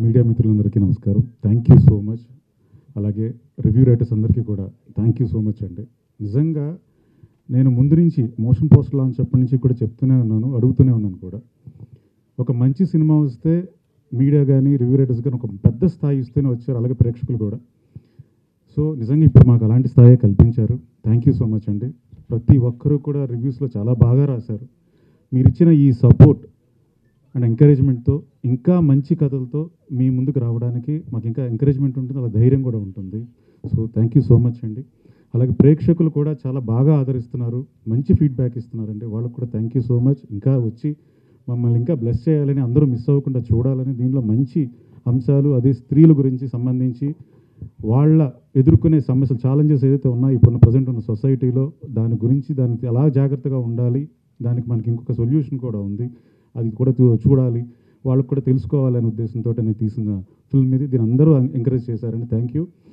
Media మిత్రులందరికీ నమస్కారం. Thank you so much. అలాగే రివ్యూ రైటర్స్ అందరికీ కూడా థ్యాంక్ యూ సో మచ్ అండి. నిజంగా నేను ముందు నుంచి మోషన్ పోస్టర్ లాంచ్ అప్పటి నుంచి కూడా చెప్తూనే ఉన్నాను, అడుగుతూనే ఉన్నాను కూడా. ఒక మంచి సినిమా వస్తే మీడియా కానీ రివ్యూ రైటర్స్ కానీ ఒక పెద్ద స్థాయి ఇస్తూనే వచ్చారు, అలాగే ప్రేక్షకులు కూడా. సో నిజంగా ఇప్పుడు మాకు అలాంటి స్థాయి కల్పించారు. థ్యాంక్ యూ సో మచ్ అండి. ప్రతి ఒక్కరూ కూడా రివ్యూస్లో చాలా బాగా రాశారు. మీరు ఇచ్చిన ఈ సపోర్ట్ అండ్ ఎంకరేజ్మెంట్తో ఇంకా మంచి కథలతో మీ ముందుకు రావడానికి మాకు ఇంకా ఎంకరేజ్మెంట్ ఉంటుంది, అలా ధైర్యం కూడా ఉంటుంది. So thank you so much అండి. అలాగే ప్రేక్షకులు కూడా చాలా బాగా ఆదరిస్తున్నారు, మంచి ఫీడ్బ్యాక్ ఇస్తున్నారండి. వాళ్ళకు కూడా థ్యాంక్ యూ సో మచ్. ఇంకా వచ్చి మమ్మల్ని ఇంకా బ్లెస్ చేయాలని, అందరూ మిస్ అవ్వకుండా చూడాలని, దీనిలో మంచి అంశాలు, అదే స్త్రీల గురించి సంబంధించి వాళ్ళ ఎదుర్కొనే సమస్యలు, ఛాలెంజెస్ ఏదైతే ఉన్నాయో ఇప్పుడున్న ప్రజెంట్ ఉన్న సొసైటీలో, దాని గురించి దానికి ఎలా జాగ్రత్తగా ఉండాలి, దానికి మనకి ఇంకొక సొల్యూషన్ కూడా ఉంది, అది కూడా చూడాలి, వాళ్ళకు కూడా తెలుసుకోవాలనే ఉద్దేశంతో నేను తీసిన ఫిల్మ్ ఇది. దీని అందరూ ఎంకరేజ్ చేశారండి. Thank you.